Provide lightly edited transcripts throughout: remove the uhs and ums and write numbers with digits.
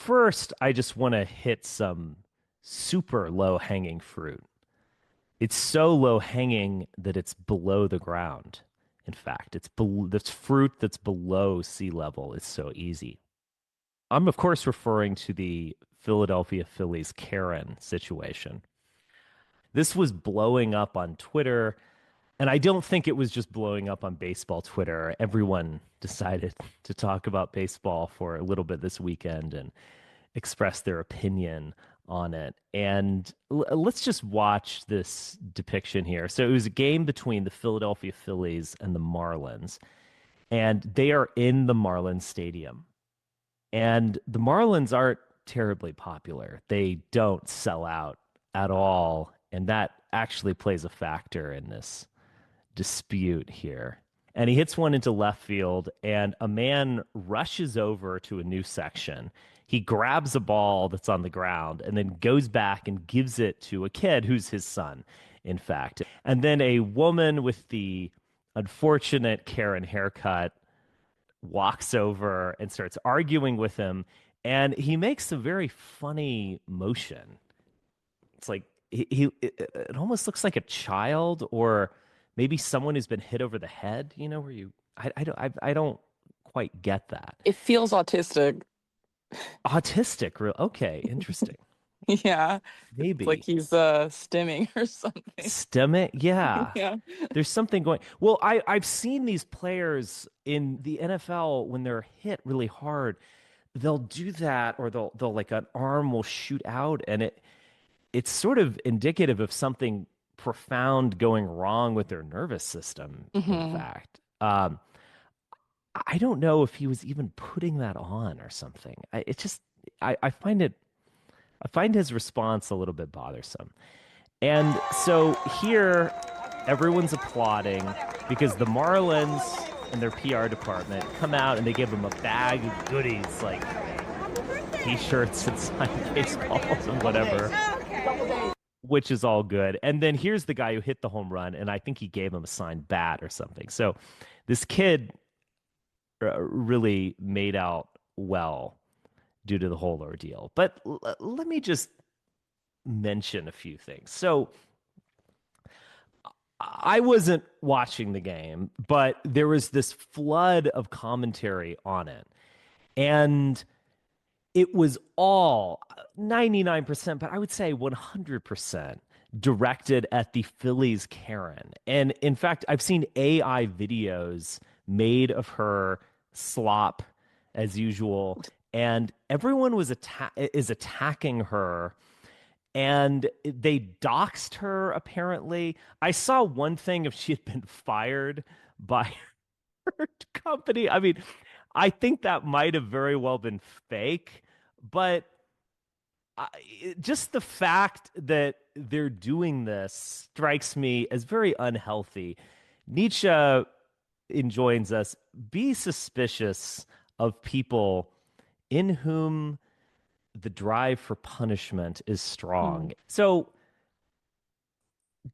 first, I just want to hit some super low hanging fruit. It's so low hanging that it's below the ground. In fact, it's this fruit that's below sea level is so easy. I'm, of course, referring to the Philadelphia Phillies Karen situation. This was blowing up on Twitter, and I don't think it was just blowing up on baseball Twitter. Everyone decided to talk about baseball for a little bit this weekend and express their opinion on it. And let's just watch this depiction here. So it was a game between the Philadelphia Phillies and the Marlins, and they are in the Marlins Stadium. And the Marlins aren't terribly popular. They don't sell out at all. And that actually plays a factor in this dispute here. And he hits one into left field, and a man rushes over to a new section. He grabs a ball that's on the ground and then goes back and gives it to a kid who's his son, in fact. And then a woman with the unfortunate Karen haircut walks over and starts arguing with him. And he makes a very funny motion. It's like it almost looks like a child or maybe someone who's been hit over the head, where I don't quite get that. It feels autistic. Autistic, real okay, interesting. Yeah. It's like Maybe. he's stimming or something. Stemming, yeah. Yeah. There's something going. Well, I've seen these players in the NFL when they're hit really hard, they'll do that or they'll like an arm will shoot out and it's sort of indicative of something profound going wrong with their nervous system, in Hmm. fact. I don't know if he was even putting that on or something. I find I find his response a little bit bothersome. And so here, everyone's applauding because the Marlins and their PR department come out and they give him a bag of goodies like t-shirts and signed baseballs and whatever, which is all good. And then here's the guy who hit the home run, and I think he gave him a signed bat or something. So this kid really made out well due to the whole ordeal. But let me just mention a few things. So I wasn't watching the game, but there was this flood of commentary on it. And it was all 99%, but I would say 100% directed at the Phillies Karen. And in fact, I've seen AI videos made of her slop as usual, and everyone is attacking her and they doxed her apparently. I saw one thing if she had been fired by her company. I mean, I think that might have very well been fake, but just the fact that they're doing this strikes me as very unhealthy. Nietzsche enjoins us be suspicious of people in whom the drive for punishment is strong. So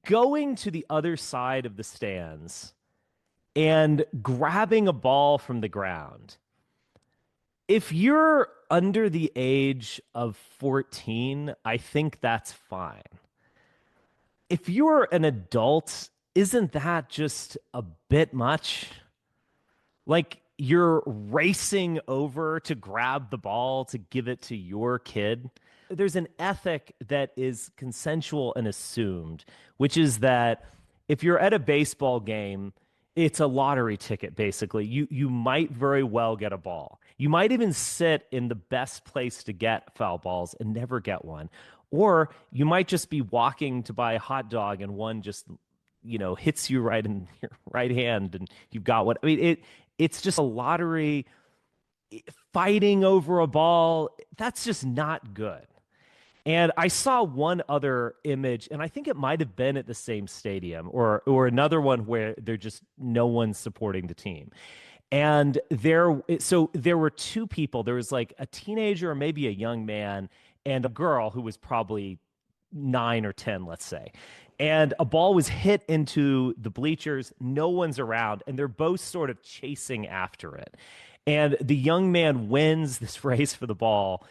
going to the other side of the stands and grabbing a ball from the ground. If you're under the age of 14, I think that's fine. If you're an adult, isn't that just a bit much? Like you're racing over to grab the ball to give it to your kid. There's an ethic that is consensual and assumed, which is that if you're at a baseball game, it's a lottery ticket basically. You might very well get a ball. You might even sit in the best place to get foul balls and never get one. Or you might just be walking to buy a hot dog and one just hits you right in your right hand and you've got what I mean it's just a lottery fighting over a ball. That's just not good. And I saw one other image, and I think it might have been at the same stadium or another one where they're just no one's supporting the team. And there were two people. There was like a teenager or maybe a young man and a girl who was probably 9 or 10, let's say. And a ball was hit into the bleachers. No one's around, and they're both sort of chasing after it. And the young man wins this race for the ball,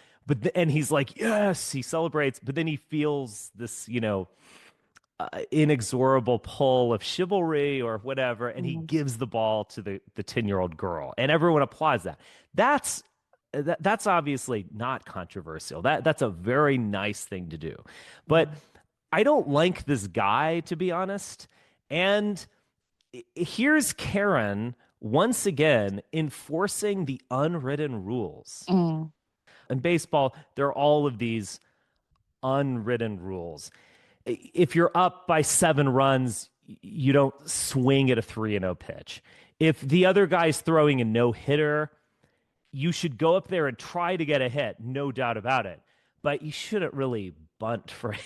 And he's like, yes, he celebrates, but then he feels this, inexorable pull of chivalry or whatever, and he Mm, gives the ball to the 10-year-old girl, and everyone applauds that. That's that's obviously not controversial. That's a very nice thing to do. But mm, I don't like this guy, to be honest. And here's Karen once again enforcing the unwritten rules. mm, In baseball, there are all of these unwritten rules. If you're up by 7 runs, you don't swing at a 3-0 pitch. If the other guy's throwing a no hitter, you should go up there and try to get a hit, no doubt about it. But you shouldn't really bunt for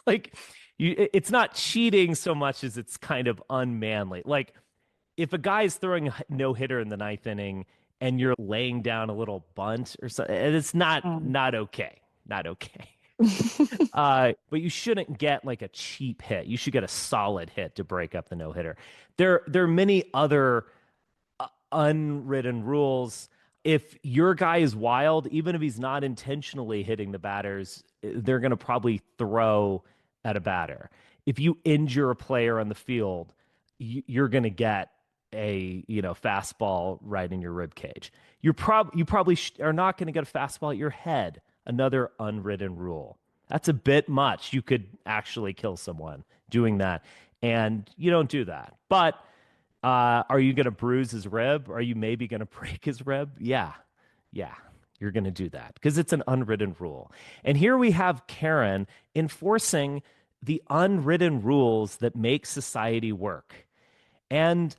like it's not cheating so much as it's kind of unmanly. Like if a guy's throwing a no hitter in the ninth inning and you're laying down a little bunt or something, it's mm. not okay. Not okay. But you shouldn't get like a cheap hit. You should get a solid hit to break up the no hitter. There are many other unwritten rules. If your guy is wild, even if he's not intentionally hitting the batters, they're going to probably throw at a batter. If you injure a player on the field, you're going to get a fastball right in your rib cage. You probably are not going to get a fastball at your head. Another unwritten rule. That's a bit much. You could actually kill someone doing that, and you don't do that. But are you going to bruise his rib? Are you maybe going to break his rib? Yeah. Yeah. You're going to do that because it's an unwritten rule. And here we have Karen enforcing the unwritten rules that make society work. And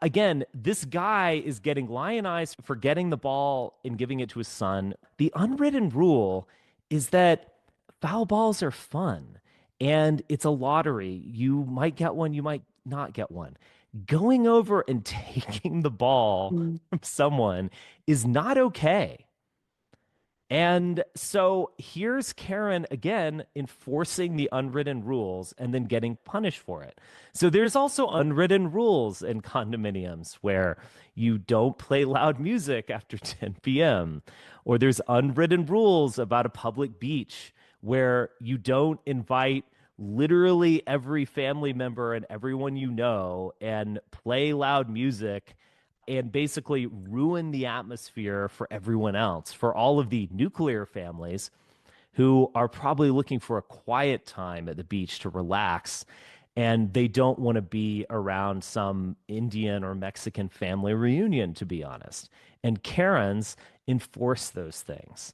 again, this guy is getting lionized for getting the ball and giving it to his son. The unwritten rule is that foul balls are fun and it's a lottery. You might get one, you might not get one. Going over and taking the ball Mm. from someone is not okay. And so here's Karen again enforcing the unwritten rules and then getting punished for it. So there's also unwritten rules in condominiums where you don't play loud music after 10 p.m. Or there's unwritten rules about a public beach where you don't invite literally every family member and everyone you know and play loud music and basically ruin the atmosphere for everyone else, for all of the nuclear families who are probably looking for a quiet time at the beach to relax. And they don't want to be around some Indian or Mexican family reunion, to be honest. And Karens enforce those things.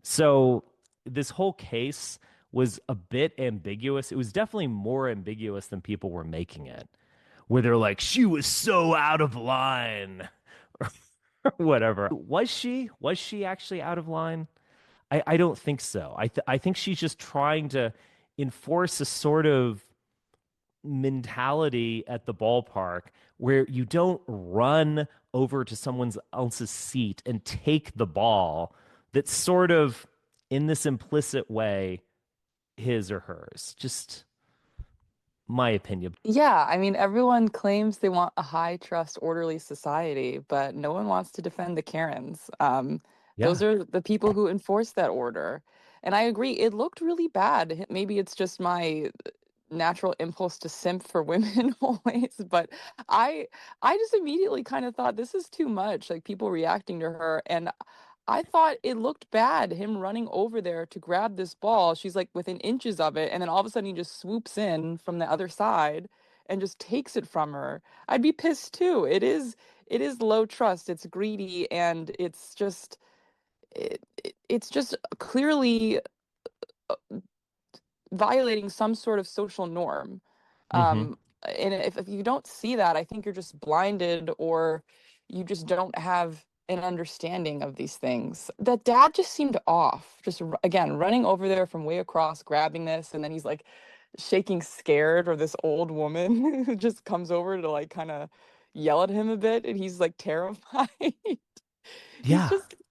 So this whole case was a bit ambiguous. It was definitely more ambiguous than people were making it, where they're like, she was so out of line or whatever. Was she? Was she actually out of line? I don't think so. I think she's just trying to enforce a sort of mentality at the ballpark where you don't run over to someone else's seat and take the ball that's sort of in this implicit way his or hers. Just my opinion. Yeah, I mean, everyone claims they want a high trust, orderly society, but no one wants to defend the Karens. Those Yeah. are the people who enforce that order. And I agree, it looked really bad. Maybe it's just my natural impulse to simp for women always, but I I just immediately kind of thought this is too much, like people reacting to her. And I thought it looked bad, him running over there to grab this ball. She's like within inches of it, and then all of a sudden he just swoops in from the other side and just takes it from her. I'd be pissed too. It is low trust, it's greedy, and it's just clearly violating some sort of social norm. Hmm. Um, and if you don't see that, I think you're just blinded or you just don't have an understanding of these things. The dad just seemed off, just again, running over there from way across, grabbing this, and then he's like shaking scared, or this old woman who just comes over to like kind of yell at him a bit, and he's like terrified. Yeah.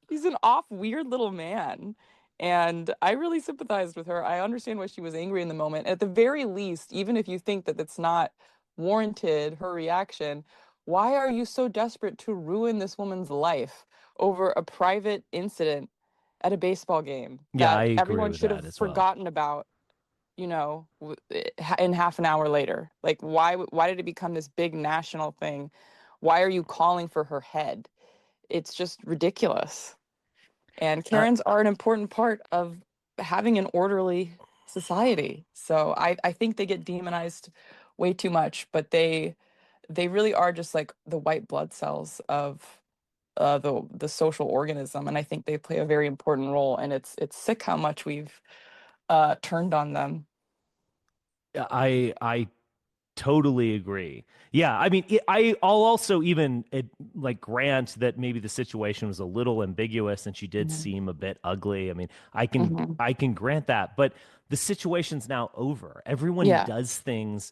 He's an off weird little man. And I really sympathized with her. I understand why she was angry in the moment. At the very least, even if you think that it's not warranted, her reaction, why are you so desperate to ruin this woman's life over a private incident? at a baseball game Yeah, I that agree everyone with should that have as well. forgotten about, in half an hour later. Like, why did it become this big national thing? Why are you calling for her head? It's just ridiculous. And Uh, Karens are an important part of having an orderly society. So I think they get demonized way too much, but they really are just like the white blood cells of the social organism, and I think they play a very important role. And it's sick how much we've turned on them. I totally agree. Yeah, I mean, I'll also even like grant that maybe the situation was a little ambiguous and she did Mhm. seem a bit ugly. I mean, Mhm. I can grant that, but the situation's now over. Everyone Yeah, does things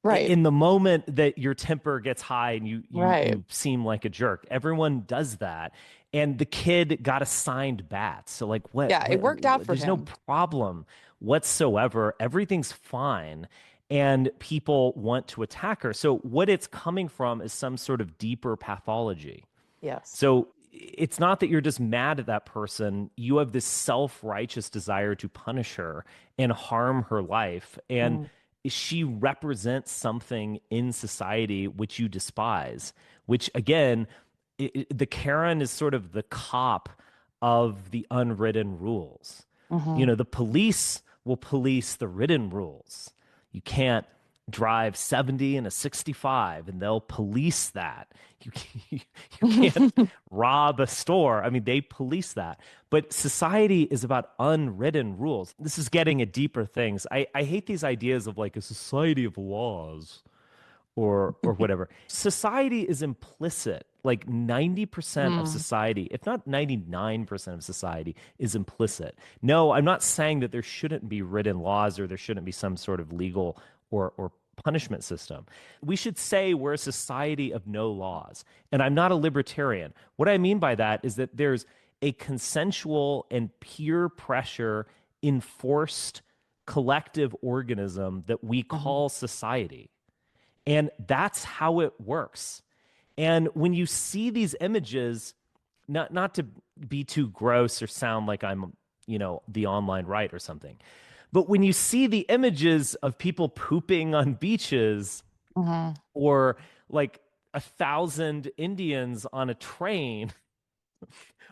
right, in the moment that your temper gets high and right. you seem like a jerk. Everyone does that. And the kid got assigned bats. So like Yeah, it worked out for there's no him. problem whatsoever. Everything's fine and people want to attack her. So what it's coming from is some sort of deeper pathology. Yes. So it's not that you're just mad at that person. You have this self-righteous desire to punish her and harm her life. And Mm. she represents something in society which you despise, which again, the Karen is sort of the cop of the unwritten rules. You Mhm. know, the police will police the written rules. You can't drive 70 in a 65 and they'll police that. You can't rob a store. I mean, they police that. But society is about unwritten rules. This is getting at deeper things. I hate these ideas of like a society of laws or whatever. Society is implicit. Like 90% of Mm. society, if not 99% of society, is implicit. No, I'm not saying that there shouldn't be written laws or there shouldn't be some sort of legal or punishment system. We should say we're a society of no laws. And I'm not a libertarian. What I mean by that is that there's a consensual and peer pressure enforced collective organism that we Mhm. call society. And that's how it works. And when you see these images, not to be too gross or sound like I'm, the online right or something, but when you see the images of people pooping on beaches Mhm. or like 1,000 Indians on a train,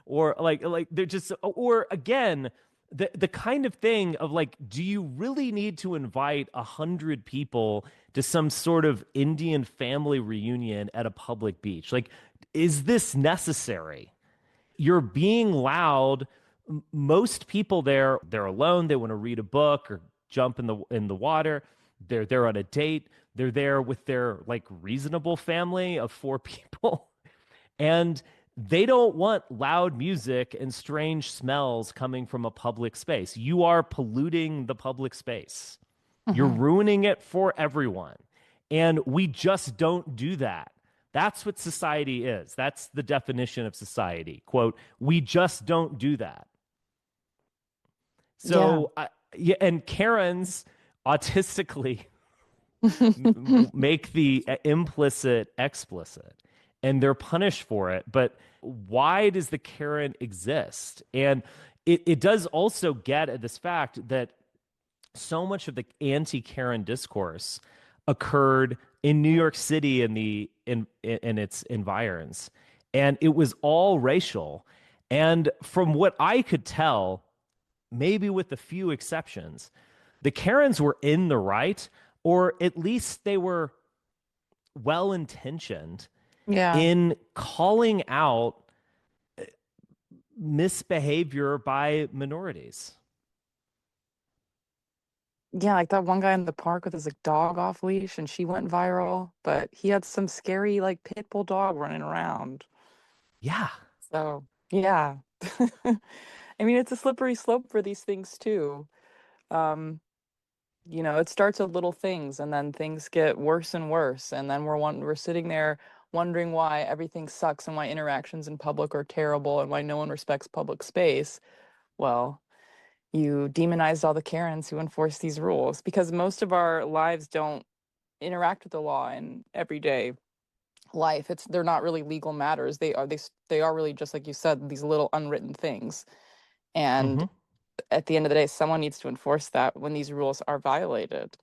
or like they're just, or again, the kind of thing of like, do you really need to invite 100 people to some sort of Indian family reunion at a public beach? Like, is this necessary? You're being loud. Most people there, they're alone. They want to read a book or jump in the water. They're there on a date. They're there with their like reasonable family of 4 people. And they don't want loud music and strange smells coming from a public space. You are polluting the public space. You're Mhm. ruining it for everyone. And we just don't do that. That's what society is. That's the definition of society. Quote, we just don't do that. Yeah. So, yeah, and Karens autistically make the implicit explicit and they're punished for it. But why does the Karen exist? And it does also get at this fact that so much of the anti-Karen discourse occurred in New York City and in its environs. And it was all racial. And from what I could tell, maybe with a few exceptions, the Karens were in the right, or at least they were well intentioned Yeah. in calling out misbehavior by minorities. Yeah, like that one guy in the park with his like dog off leash and she went viral, but he had some scary like pit bull dog running around. Yeah. So, yeah. I mean, it's a slippery slope for these things too. Um, it starts with little things and then things get worse and worse. And then we're sitting there wondering why everything sucks and why interactions in public are terrible and why no one respects public space. Well, you demonized all the Karens who enforce these rules because most of our lives don't interact with the law in everyday life. They're not really legal matters. They are really just like you said, these little unwritten things. And Hmm. at the end of the day, someone needs to enforce that when these rules are violated.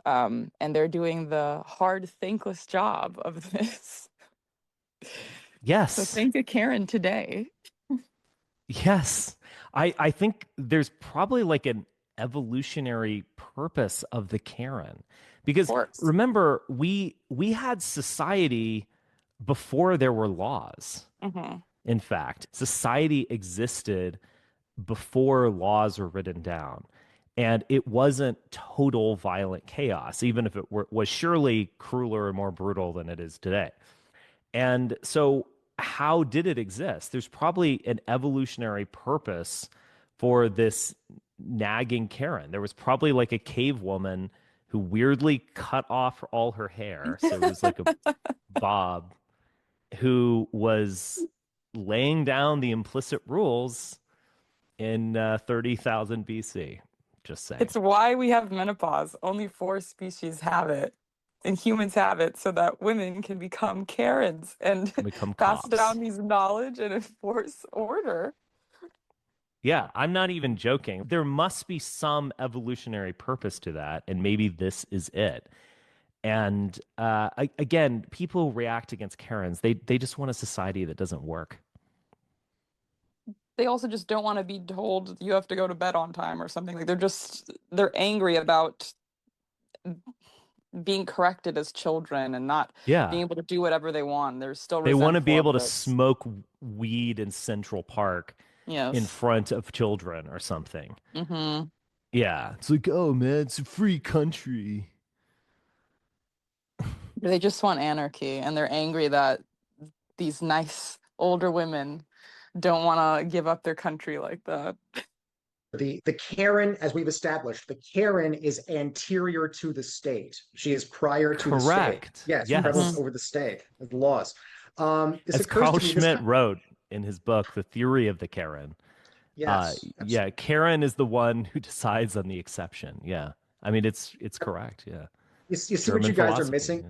And they're doing the hard, thankless job of this. So Yes. thank you, Karen, today. Yes. I think there's probably like an evolutionary purpose of the Karen. Of Because course. remember, we had society before there were laws. Hmm. In fact, society existed before laws were written down. And it wasn't total violent chaos, even if was surely crueler and more brutal than it is today. And so, how did it exist? There's probably an evolutionary purpose for this nagging Karen. There was probably like a cave woman who weirdly cut off all her hair. So it was like a bob who was laying down the implicit rules in 30,000 BC. Just saying. It's why we have menopause. Only four species have it, and humans have it so that women can become Karens and Become pass cops. down these knowledge and enforce order. Yeah, I'm not even joking. There must be some evolutionary purpose to that, and maybe this is it. And again, people react against Karens. They just want a society that doesn't work. They also just don't want to be told you have to go to bed on time or something. Like they're angry about being corrected as children and not being Yeah, able to do whatever they want. They're still they want to be resentful of able to this. smoke weed in Central Park in Yes. front of children or something. Hmm. Yeah, it's like, oh man, it's a free country. They just want anarchy, and they're angry that these nice older women don't want to give up their country like that. The Karen, as we've established, the Karen is anterior to the state. She is prior to the state. Correct. Yes, prevalence Yes. Hmm. over the state, the laws. This As occurs Carl to me. This Schmitt wrote in his book, The Theory of the Karen. yes, Yeah, Karen is the one who decides on the exception. Yeah. I mean, it's correct. Yeah. you see what German you guys are philosophy. missing. Yeah.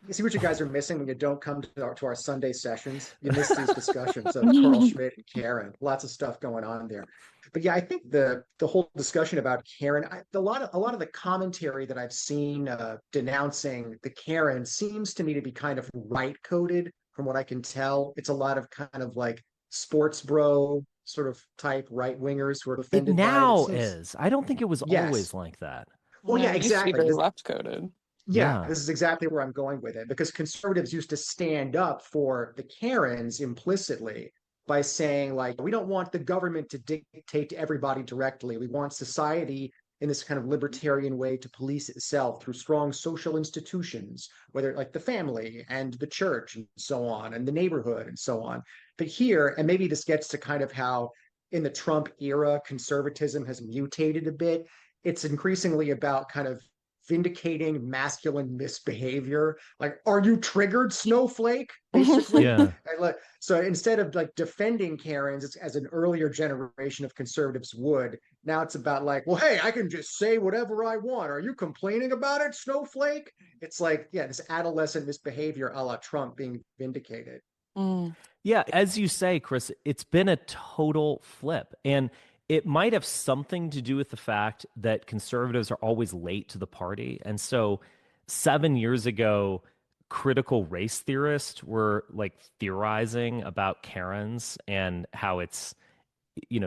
You see what you guys are missing when you don't come to our Sunday sessions. You miss these discussions of Carl Schmitt and Karen. Lots of stuff going on there. But yeah, I think the whole discussion about Karen, a lot of the commentary that I've seen denouncing the Karen seems to me to be kind of right coded. From what I can tell, it's a lot of kind of like sports bro sort of type right wingers who are It offended by it. It now seems is. I don't think it was always yes. like that. Well, Yeah, yeah, it used to be exactly. very left coded. Yeah, Yeah. this is exactly where I'm going with it because conservatives used to stand up for the Karens implicitly by saying, like, we don't want the government to dictate to everybody directly. We want society in this kind of libertarian way to police itself through strong social institutions, whether like the family and the church and so on, and the neighborhood and so on. But here, and maybe this gets to kind of how in the Trump era, conservatism has mutated a bit. It's increasingly about kind of vindicating masculine misbehavior. Like, are you triggered, snowflake? Basically. Yeah. And like, so instead of like defending Karens as an earlier generation of conservatives would, now it's about like, well, hey, I can just say whatever I want. Are you complaining about it, snowflake? It's like, yeah, this adolescent misbehavior a la Trump being vindicated. Mm. Yeah, as you say, Chris, it's been a total flip. And it might have something to do with the fact that conservatives are always late to the party. And so 7 years ago, critical race theorists were like theorizing about Karens and how it's,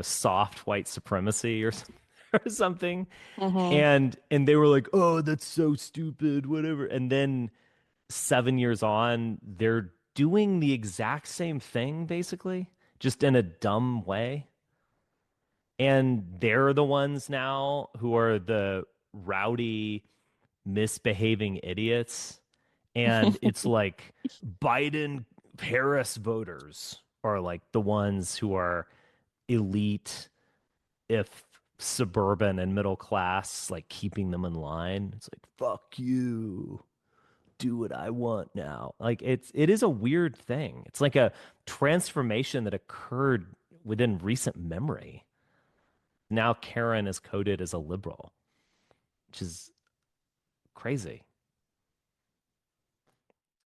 soft white supremacy or, or something. Hmm. And they were like, oh, that's so stupid, whatever. And then 7 years on, they're doing the exact same thing, basically, just in a dumb way. And they're the ones now who are the rowdy, misbehaving idiots. And it's like Biden Harris voters are like the ones who are elite, if suburban and middle class, like keeping them in line. It's like, fuck you, do what I want now. Like it is a weird thing. It's like a transformation that occurred within recent memory. Now Karen is coded as a liberal, which is crazy.